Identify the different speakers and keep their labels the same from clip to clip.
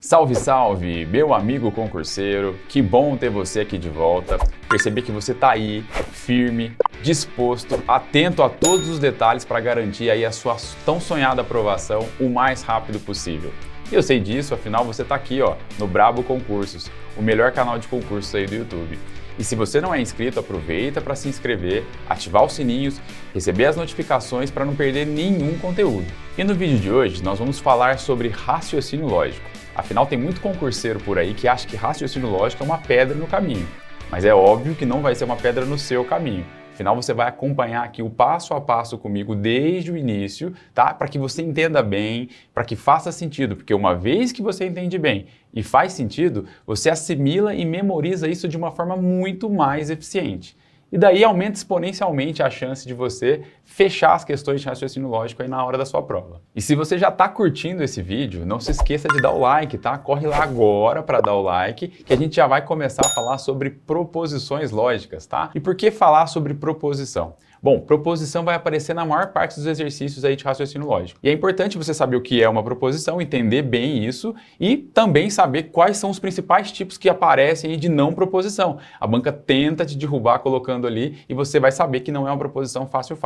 Speaker 1: Salve, salve, meu amigo concurseiro, que bom ter você aqui de volta. Percebi que você tá aí, firme, disposto, atento a todos os detalhes para garantir aí a sua tão sonhada aprovação o mais rápido possível. E eu sei disso, afinal você tá aqui, ó, no Brabo Concursos, o melhor canal de concursos aí do YouTube. E se você não é inscrito, aproveita para se inscrever, ativar os sininhos, receber as notificações para não perder nenhum conteúdo. E no vídeo de hoje nós vamos falar sobre raciocínio lógico. Afinal, tem muito concurseiro por aí que acha que raciocínio lógico é uma pedra no caminho. Mas é óbvio que não vai ser uma pedra no seu caminho. Afinal, você vai acompanhar aqui o passo a passo comigo desde o início, tá? Para que você entenda bem, para que faça sentido. Porque uma vez que você entende bem e faz sentido, você assimila e memoriza isso de uma forma muito mais eficiente. E daí aumenta exponencialmente a chance de você fechar as questões de raciocínio lógico aí na hora da sua prova. E se você já está curtindo esse vídeo, não se esqueça de dar o like, tá? Corre lá agora para dar o like, que a gente já vai começar a falar sobre proposições lógicas, tá? E por que falar sobre proposição? Bom, proposição vai aparecer na maior parte dos exercícios aí de raciocínio lógico. E é importante você saber o que é uma proposição, entender bem isso e também saber quais são os principais tipos que aparecem aí de não proposição. A banca tenta te derrubar colocando ali e você vai saber que não é uma proposição fácil,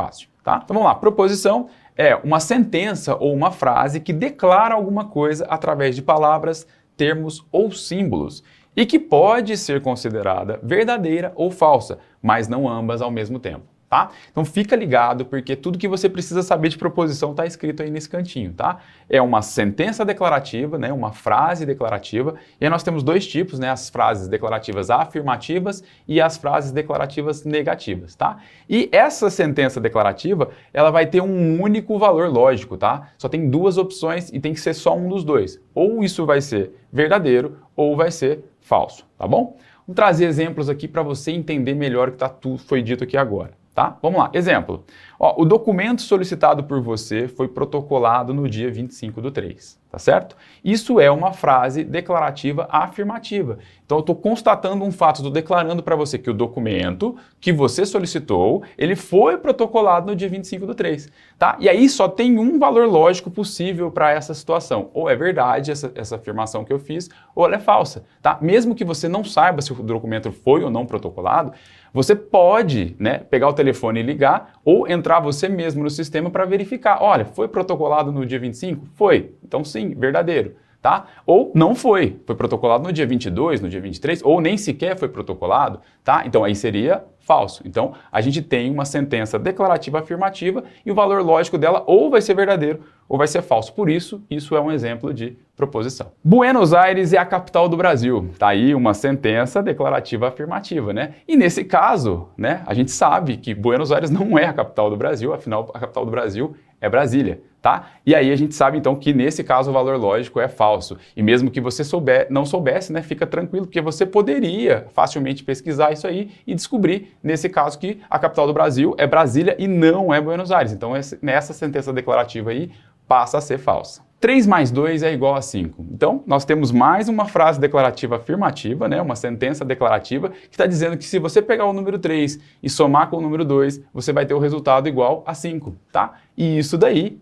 Speaker 1: tá? Então vamos lá, proposição é uma sentença ou uma frase que declara alguma coisa através de palavras, termos ou símbolos e que pode ser considerada verdadeira ou falsa, mas não ambas ao mesmo tempo. Tá? Então fica ligado porque tudo que você precisa saber de proposição está escrito aí nesse cantinho, tá? É uma sentença declarativa, né? Uma frase declarativa, e aí nós temos dois tipos, né? As frases declarativas afirmativas e as frases declarativas negativas, tá? E essa sentença declarativa, ela vai ter um único valor lógico, tá? Só tem duas opções e tem que ser só um dos dois. Ou isso vai ser verdadeiro ou vai ser falso, tá bom? Vou trazer exemplos aqui para você entender melhor o que foi dito aqui agora. Tá? Vamos lá, exemplo. Ó, o documento solicitado por você foi protocolado no dia 25/3, tá certo? Isso é uma frase declarativa afirmativa. Então eu estou constatando um fato, estou declarando para você que o documento que você solicitou, ele foi protocolado no dia 25/3, tá? E aí só tem um valor lógico possível para essa situação. Ou é verdade essa afirmação que eu fiz, ou ela é falsa, tá? Mesmo que você não saiba se o documento foi ou não protocolado, você pode, né, pegar o telefone e ligar ou entrar você mesmo no sistema para verificar. Olha, foi protocolado no dia 25? Foi. Então sim, verdadeiro. Tá? Ou não foi protocolado no dia 22, no dia 23, ou nem sequer foi protocolado, tá? Então aí seria falso. Então a gente tem uma sentença declarativa afirmativa e o valor lógico dela ou vai ser verdadeiro ou vai ser falso. Por isso, isso é um exemplo de proposição. Buenos Aires é a capital do Brasil. Tá aí uma sentença declarativa afirmativa, né? E nesse caso, né, a gente sabe que Buenos Aires não é a capital do Brasil, afinal a capital do Brasil é Brasília, tá? E aí a gente sabe então que nesse caso o valor lógico é falso. E mesmo que você não soubesse, né, fica tranquilo, porque você poderia facilmente pesquisar isso aí e descobrir, nesse caso, que a capital do Brasil é Brasília e não é Buenos Aires. Então nessa sentença declarativa aí passa a ser falsa. 3 mais 2 é igual a 5. Então, nós temos mais uma frase declarativa afirmativa, né? Uma sentença declarativa que está dizendo que se você pegar o número 3 e somar com o número 2, você vai ter o resultado igual a 5, tá? E isso daí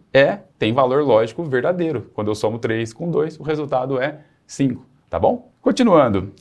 Speaker 1: tem valor lógico verdadeiro. Quando eu somo 3 com 2, o resultado é 5, tá bom? Continuando.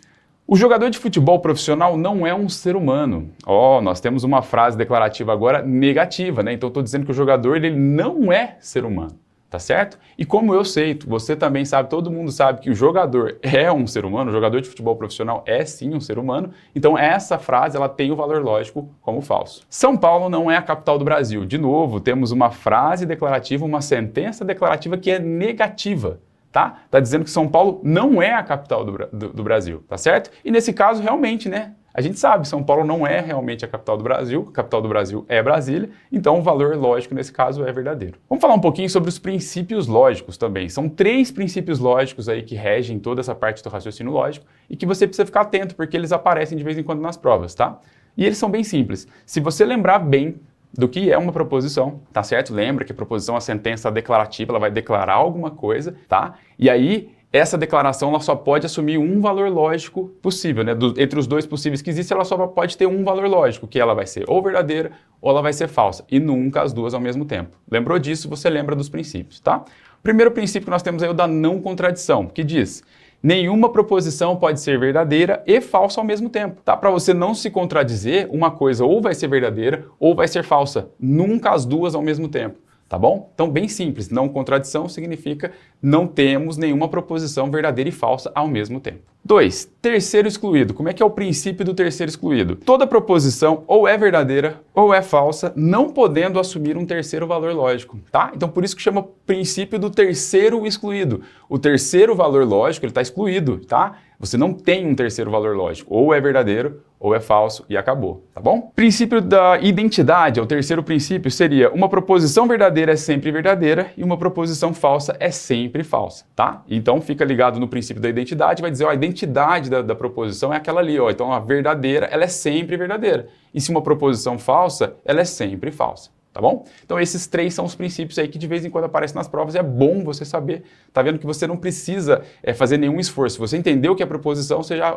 Speaker 1: O jogador de futebol profissional não é um ser humano. Ó, nós temos uma frase declarativa agora negativa, né? Então, eu estou dizendo que o jogador ele não é ser humano. Tá certo? E como eu sei, você também sabe, todo mundo sabe que o jogador é um ser humano, o jogador de futebol profissional é sim um ser humano, então essa frase ela tem o valor lógico como falso. São Paulo não é a capital do Brasil. De novo, temos uma frase declarativa, uma sentença declarativa que é negativa. Tá? Tá dizendo que São Paulo não é a capital do Brasil, tá certo? E nesse caso, realmente, né? A gente sabe, São Paulo não é realmente a capital do Brasil, a capital do Brasil é Brasília, então o valor lógico nesse caso é verdadeiro. Vamos falar um pouquinho sobre os princípios lógicos também. São 3 princípios lógicos aí que regem toda essa parte do raciocínio lógico e que você precisa ficar atento porque eles aparecem de vez em quando nas provas, tá? E eles são bem simples. Se você lembrar bem do que é uma proposição, tá certo? Lembra que a proposição é uma sentença declarativa, ela vai declarar alguma coisa, tá? E aí essa declaração ela só pode assumir um valor lógico possível, né? Entre os dois possíveis que existem, ela só pode ter um valor lógico, que ela vai ser ou verdadeira ou ela vai ser falsa, e nunca as duas ao mesmo tempo. Lembrou disso, você lembra dos princípios, tá? O primeiro princípio que nós temos aí é o da não contradição, que diz Nenhuma proposição pode ser verdadeira e falsa ao mesmo tempo, tá? Para você não se contradizer, uma coisa ou vai ser verdadeira ou vai ser falsa, nunca as duas ao mesmo tempo. Tá bom? Então, bem simples, não contradição significa não temos nenhuma proposição verdadeira e falsa ao mesmo tempo. 2. Terceiro excluído. Como é que é o princípio do terceiro excluído? Toda proposição ou é verdadeira ou é falsa, não podendo assumir um terceiro valor lógico, tá? Então, por isso que chama princípio do terceiro excluído. O terceiro valor lógico, ele está excluído, tá? Você não tem um terceiro valor lógico, ou é verdadeiro ou é falso e acabou, tá bom? Princípio da identidade, o terceiro princípio seria uma proposição verdadeira é sempre verdadeira e uma proposição falsa é sempre falsa, tá? Então fica ligado no princípio da identidade, vai dizer, ó, a identidade da proposição é aquela ali, ó, então a verdadeira, ela é sempre verdadeira. E se uma proposição falsa, ela é sempre falsa. Tá bom? Então esses três são os princípios aí que de vez em quando aparecem nas provas, é bom você saber. Tá vendo que você não precisa fazer nenhum esforço. Você entendeu o que é proposição, você já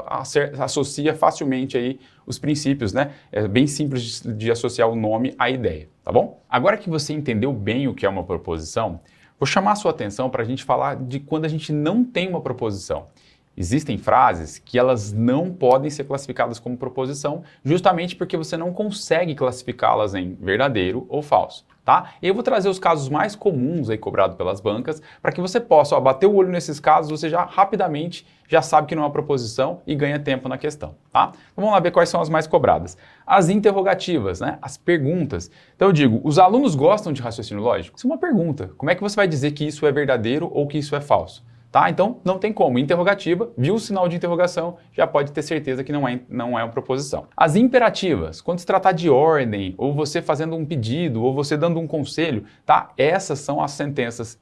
Speaker 1: associa facilmente aí os princípios, né? É bem simples de associar o nome à ideia, tá bom? Agora que você entendeu bem o que é uma proposição, vou chamar a sua atenção para a gente falar de quando a gente não tem uma proposição. Existem frases que elas não podem ser classificadas como proposição, justamente porque você não consegue classificá-las em verdadeiro ou falso, tá? E eu vou trazer os casos mais comuns aí cobrados pelas bancas, para que você possa, bater o olho nesses casos, você já rapidamente já sabe que não é uma proposição e ganha tempo na questão, tá? Então vamos lá ver quais são as mais cobradas. As interrogativas, né? As perguntas. Então eu digo, os alunos gostam de raciocínio lógico? Isso é uma pergunta. Como é que você vai dizer que isso é verdadeiro ou que isso é falso? Tá? Então, não tem como. Interrogativa, viu o sinal de interrogação, já pode ter certeza que não é uma proposição. As imperativas, quando se tratar de ordem, ou você fazendo um pedido, ou você dando um conselho, tá? Essas são as sentenças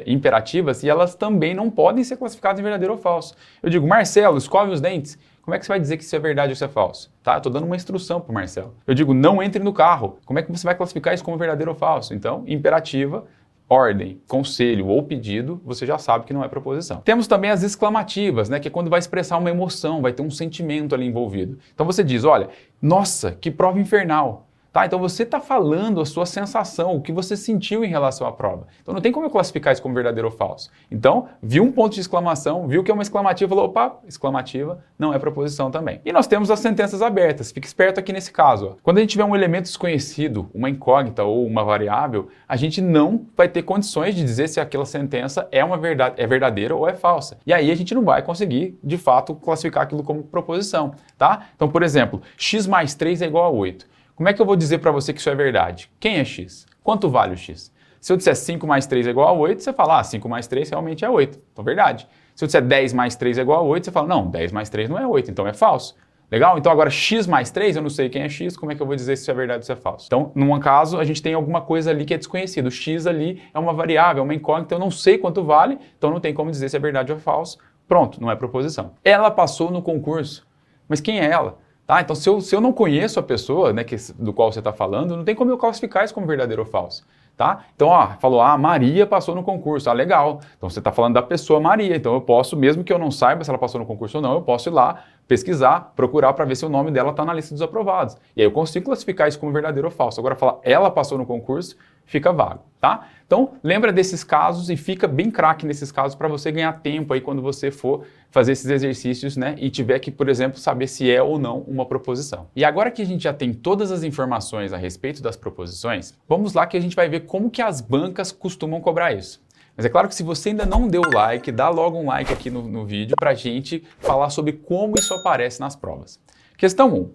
Speaker 1: imperativas e elas também não podem ser classificadas em verdadeiro ou falso. Eu digo, Marcelo, escove os dentes. Como é que você vai dizer que isso é verdade ou isso é falso? Tá? Eu estou dando uma instrução para o Marcelo. Eu digo, não entre no carro. Como é que você vai classificar isso como verdadeiro ou falso? Então, imperativa, ordem, conselho ou pedido, você já sabe que não é proposição. Temos também as exclamativas, né, que é quando vai expressar uma emoção, vai ter um sentimento ali envolvido. Então você diz, olha, nossa, que prova infernal. Tá? Então você está falando a sua sensação, o que você sentiu em relação à prova. Então não tem como eu classificar isso como verdadeiro ou falso. Então, viu um ponto de exclamação, viu que é uma exclamativa, falou, opa, exclamativa, não é proposição também. E nós temos as sentenças abertas. Fique esperto aqui nesse caso. Ó. Quando a gente tiver um elemento desconhecido, uma incógnita ou uma variável, a gente não vai ter condições de dizer se aquela sentença é verdadeira ou é falsa. E aí a gente não vai conseguir, de fato, classificar aquilo como proposição. Tá? Então, por exemplo, x mais 3 é igual a 8. Como é que eu vou dizer para você que isso é verdade? Quem é x? Quanto vale o x? Se eu disser 5 mais 3 é igual a 8, você fala, 5 mais 3 realmente é 8. Então, verdade. Se eu disser 10 mais 3 é igual a 8, você fala, não, 10 mais 3 não é 8, então é falso. Legal? Então, agora, x mais 3, eu não sei quem é x, como é que eu vou dizer se isso é verdade ou se é falso? Então, num caso, a gente tem alguma coisa ali que é desconhecido. O x ali é uma variável, é uma incógnita, eu não sei quanto vale, então não tem como dizer se é verdade ou falso. Pronto, não é proposição. Ela passou no concurso. Mas quem é ela? Tá? Então, se eu não conheço a pessoa, né, do qual você está falando, não tem como eu classificar isso como verdadeiro ou falso. Tá? Então, falou, Maria passou no concurso. Legal. Então, você está falando da pessoa Maria. Então, eu posso, mesmo que eu não saiba se ela passou no concurso ou não, eu posso ir lá, pesquisar, procurar para ver se o nome dela está na lista dos aprovados. E aí eu consigo classificar isso como verdadeiro ou falso. Agora, falar ela passou no concurso, fica vago, tá? Então, lembra desses casos e fica bem craque nesses casos para você ganhar tempo aí quando você for fazer esses exercícios, né? E tiver que, por exemplo, saber se é ou não uma proposição. E agora que a gente já tem todas as informações a respeito das proposições, vamos lá que a gente vai ver como que as bancas costumam cobrar isso. Mas é claro que se você ainda não deu like, dá logo um like aqui no vídeo para a gente falar sobre como isso aparece nas provas. Questão 1.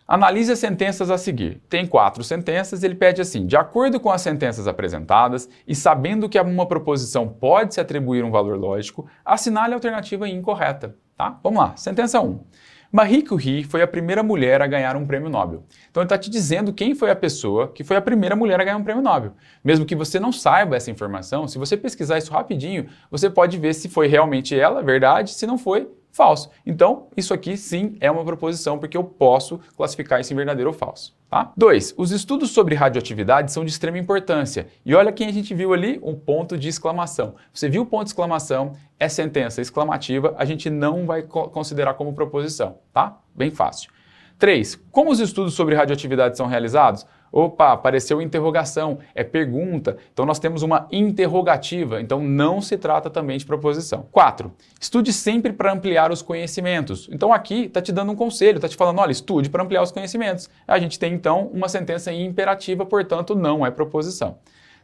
Speaker 1: Analise as sentenças a seguir. Tem 4 sentenças, ele pede assim, de acordo com as sentenças apresentadas e sabendo que uma proposição pode se atribuir um valor lógico, assinale a alternativa incorreta. Tá? Vamos lá, sentença 1. Marie Curie foi a primeira mulher a ganhar um prêmio Nobel. Então ele está te dizendo quem foi a pessoa que foi a primeira mulher a ganhar um prêmio Nobel. Mesmo que você não saiba essa informação, se você pesquisar isso rapidinho, você pode ver se foi realmente ela, verdade, se não foi, falso. Então, isso aqui sim é uma proposição, porque eu posso classificar isso em verdadeiro ou falso. Tá? 2. Os estudos sobre radioatividade são de extrema importância. E olha quem a gente viu ali, um ponto de exclamação. Você viu o ponto de exclamação, é sentença exclamativa, a gente não vai considerar como proposição. Tá? Bem fácil. 3. Como os estudos sobre radioatividade são realizados? Opa, apareceu interrogação, é pergunta, então nós temos uma interrogativa, então não se trata também de proposição. 4. Estude sempre para ampliar os conhecimentos. Então aqui está te dando um conselho, está te falando, olha, estude para ampliar os conhecimentos. A gente tem então uma sentença imperativa, portanto não é proposição.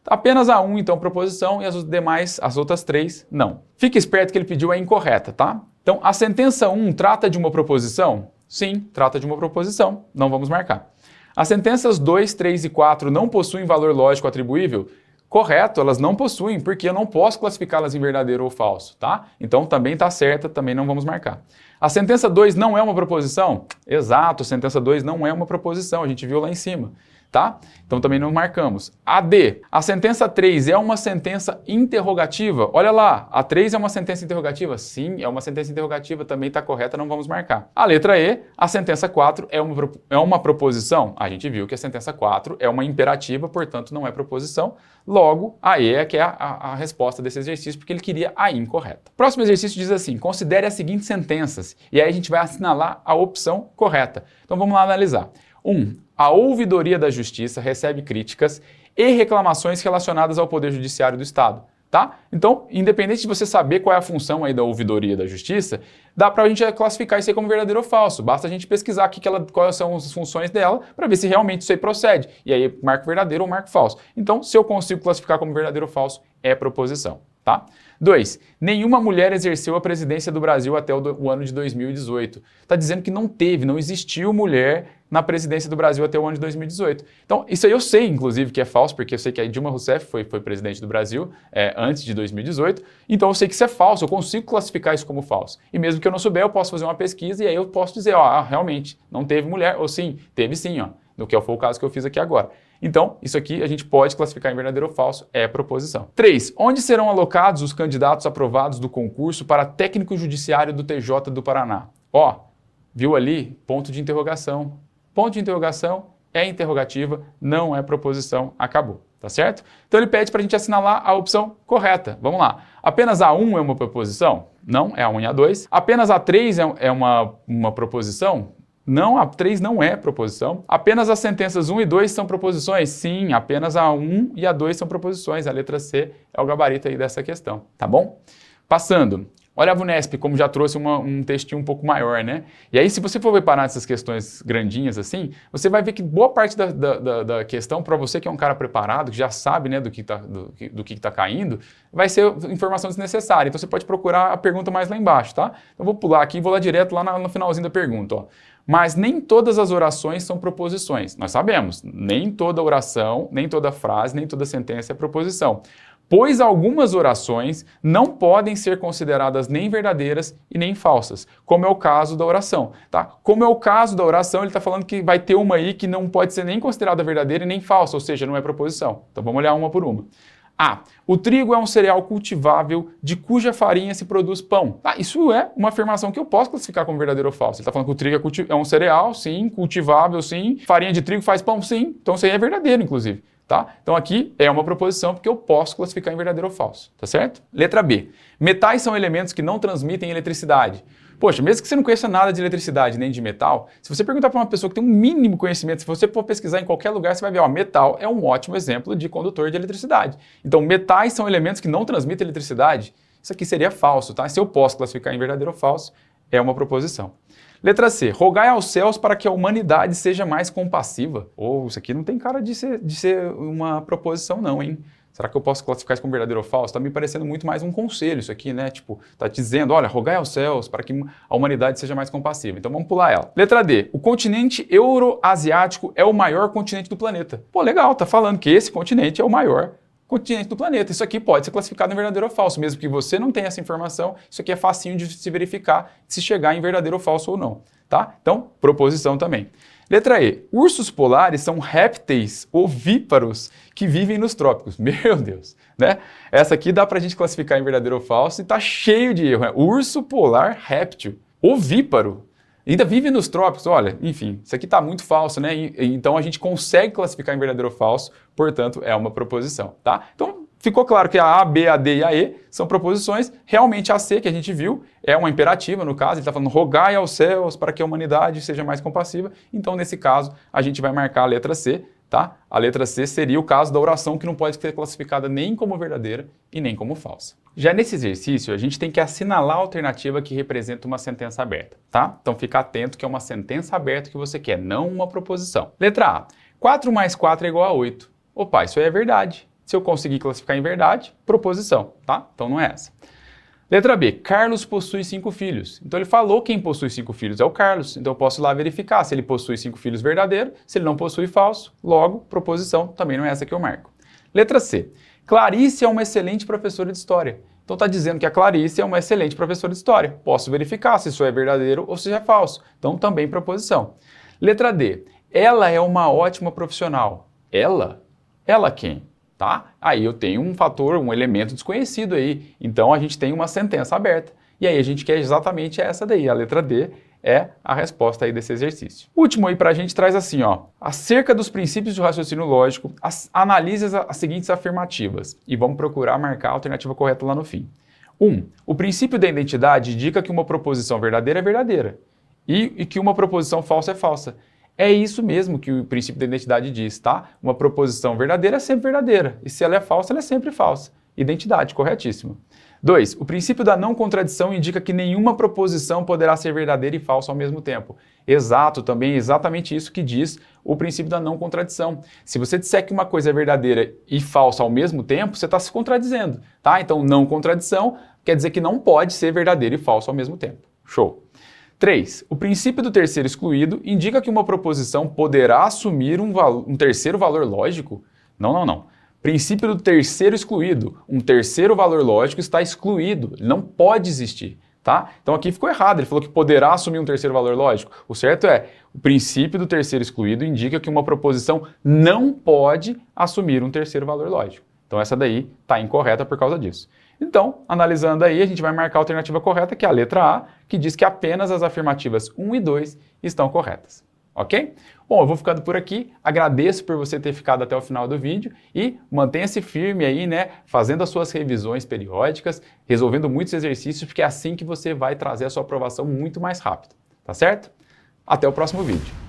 Speaker 1: Apenas a 1, então, proposição, e as demais, as outras 3, não. Fique esperto que ele pediu a incorreta, tá? Então, a sentença 1 trata de uma proposição? Sim, trata de uma proposição, não vamos marcar. As sentenças 2, 3 e 4 não possuem valor lógico atribuível? Correto, elas não possuem, porque eu não posso classificá-las em verdadeiro ou falso, tá? Então também está certa, também não vamos marcar. A sentença 2 não é uma proposição? Exato, a sentença 2 não é uma proposição, a gente viu lá em cima, tá? Então também não marcamos. A D, a sentença 3 é uma sentença interrogativa? Olha lá, a 3 é uma sentença interrogativa? Sim, é uma sentença interrogativa, também está correta, não vamos marcar. A letra E, a sentença 4 é uma proposição? A gente viu que a sentença 4 é uma imperativa, portanto não é proposição. Logo, a E é que é a resposta desse exercício, porque ele queria a incorreta. Próximo exercício diz assim, considere as seguintes sentenças, e aí a gente vai assinalar a opção correta. Então vamos lá analisar. 1. A ouvidoria da Justiça recebe críticas e reclamações relacionadas ao Poder Judiciário do Estado, tá? Então, independente de você saber qual é a função aí da ouvidoria da Justiça, dá pra gente classificar isso aí como verdadeiro ou falso. Basta a gente pesquisar quais são as funções dela para ver se realmente isso aí procede. E aí marco verdadeiro ou marco falso. Então, se eu consigo classificar como verdadeiro ou falso, é proposição, tá? 2. Nenhuma mulher exerceu a presidência do Brasil até o ano de 2018. Está dizendo que não existiu mulher na presidência do Brasil até o ano de 2018. Então, isso aí eu sei, inclusive, que é falso, porque eu sei que a Dilma Rousseff foi presidente do Brasil antes de 2018. Então, eu sei que isso é falso, eu consigo classificar isso como falso. E mesmo que eu não souber, eu posso fazer uma pesquisa e aí eu posso dizer, ó, realmente, não teve mulher, ou sim, teve sim, ó, no que foi o caso que eu fiz aqui agora. Então, isso aqui a gente pode classificar em verdadeiro ou falso, é proposição. 3. Onde serão alocados os candidatos aprovados do concurso para técnico judiciário do TJ do Paraná? Ó, viu ali? Ponto de interrogação. Ponto de interrogação é interrogativa, não é proposição, acabou, tá certo? Então ele pede para a gente assinalar a opção correta. Vamos lá. Apenas a 1 é uma proposição? Não, é a 1 e a 2. Apenas a 3 é uma proposição? Não, a 3 não é proposição. Apenas as sentenças 1 e 2 são proposições? Sim, apenas a 1 e a 2 são proposições. A letra C é o gabarito aí dessa questão, tá bom? Passando. Olha a VUNESP, como já trouxe um textinho um pouco maior, né? E aí, se você for reparar nessas questões grandinhas assim, você vai ver que boa parte da questão, para você que é um cara preparado, que já sabe, né, do que está caindo, vai ser informação desnecessária. Então, você pode procurar a pergunta mais lá embaixo, tá? Então, eu vou pular aqui e vou lá direto lá no finalzinho da pergunta, ó. Mas nem todas as orações são proposições. Nós sabemos, nem toda oração, nem toda frase, nem toda sentença é proposição. Pois algumas orações não podem ser consideradas nem verdadeiras e nem falsas, como é o caso da oração, tá? Como é o caso da oração, ele está falando que vai ter uma aí que não pode ser nem considerada verdadeira e nem falsa, ou seja, não é proposição. Então vamos olhar uma por uma. A. O trigo é um cereal cultivável de cuja farinha se produz pão. Ah, isso é uma afirmação que eu posso classificar como verdadeiro ou falso. Ele está falando que o trigo é um cereal, sim, cultivável, sim, farinha de trigo faz pão, sim. Então isso aí é verdadeiro, inclusive. Tá? Então aqui é uma proposição porque eu posso classificar em verdadeiro ou falso, tá certo? Letra B. Metais são elementos que não transmitem eletricidade. Poxa, mesmo que você não conheça nada de eletricidade nem de metal, se você perguntar para uma pessoa que tem um mínimo conhecimento, se você for pesquisar em qualquer lugar, você vai ver, ó, metal é um ótimo exemplo de condutor de eletricidade. Então, metais são elementos que não transmitem eletricidade. Isso aqui seria falso, tá? Se eu posso classificar em verdadeiro ou falso, é uma proposição. Letra C. Rogai aos céus para que a humanidade seja mais compassiva. Isso aqui não tem cara de ser uma proposição não, hein? Será que eu posso classificar isso como verdadeiro ou falso? Tá me parecendo muito mais um conselho isso aqui, né? Tipo, tá dizendo, olha, rogai aos céus para que a humanidade seja mais compassiva. Então vamos pular ela. Letra D. O continente euroasiático é o maior continente do planeta. Pô, legal, tá falando que esse continente é o maior continente do planeta. Isso aqui pode ser classificado em verdadeiro ou falso, mesmo que você não tenha essa informação, isso aqui é facinho de se verificar se chegar em verdadeiro ou falso ou não, tá? Então, proposição também. Letra E. Ursos polares são répteis ovíparos que vivem nos trópicos. Meu Deus, né? Essa aqui dá pra gente classificar em verdadeiro ou falso e tá cheio de erro, né? Urso polar réptil, ovíparo. Ainda vive nos trópicos, olha, enfim, isso aqui está muito falso, né? Então a gente consegue classificar em verdadeiro ou falso, portanto é uma proposição, tá? Então ficou claro que a A, B, a D e a E são proposições. Realmente a C, que a gente viu, é uma imperativa no caso. Ele está falando rogai aos céus para que a humanidade seja mais compassiva. Então, nesse caso, a gente vai marcar a letra C, tá? A letra C seria o caso da oração que não pode ser classificada nem como verdadeira e nem como falsa. Já nesse exercício, a gente tem que assinalar a alternativa que representa uma sentença aberta, tá? Então fica atento que é uma sentença aberta que você quer, não uma proposição. Letra A. 4 mais 4 é igual a 8. Opa, isso aí é verdade. Se eu conseguir classificar em verdade, proposição, tá? Então não é essa. Letra B. Carlos possui 5 filhos. Então ele falou quem possui 5 filhos é o Carlos. Então eu posso ir lá verificar se ele possui 5 filhos verdadeiro, se ele não possui falso, logo, proposição, também não é essa que eu marco. Letra C. Clarice é uma excelente professora de história. Então está dizendo que a Clarice é uma excelente professora de história. Posso verificar se isso é verdadeiro ou se é falso. Então também proposição. Letra D. Ela é uma ótima profissional. Ela? Ela quem? Tá? Aí eu tenho um fator, um elemento desconhecido aí. Então a gente tem uma sentença aberta. E aí a gente quer exatamente essa daí. A letra D é a resposta aí desse exercício. O último aí pra gente traz assim, ó. Acerca dos princípios do raciocínio lógico, analise as seguintes afirmativas. E vamos procurar marcar a alternativa correta lá no fim. 1. O princípio da identidade indica que uma proposição verdadeira é verdadeira. E que uma proposição falsa é falsa. É isso mesmo que o princípio da identidade diz, tá? Uma proposição verdadeira é sempre verdadeira. E se ela é falsa, ela é sempre falsa. Identidade, corretíssimo. 2. O princípio da não contradição indica que nenhuma proposição poderá ser verdadeira e falsa ao mesmo tempo. Exato, também é exatamente isso que diz o princípio da não contradição. Se você disser que uma coisa é verdadeira e falsa ao mesmo tempo, você está se contradizendo, tá? Então, não contradição quer dizer que não pode ser verdadeiro e falso ao mesmo tempo. Show! 3. O princípio do terceiro excluído indica que uma proposição poderá assumir um terceiro valor lógico? Não. Princípio do terceiro excluído. Um terceiro valor lógico está excluído, ele não pode existir, tá? Então aqui ficou errado, ele falou que poderá assumir um terceiro valor lógico. O certo é, o princípio do terceiro excluído indica que uma proposição não pode assumir um terceiro valor lógico. Então essa daí está incorreta por causa disso. Então, analisando aí, a gente vai marcar a alternativa correta, que é a letra A, que diz que apenas as afirmativas 1 e 2 estão corretas. Ok? Bom, eu vou ficando por aqui, agradeço por você ter ficado até o final do vídeo e mantenha-se firme aí, né, fazendo as suas revisões periódicas, resolvendo muitos exercícios, porque é assim que você vai trazer a sua aprovação muito mais rápido, tá certo? Até o próximo vídeo.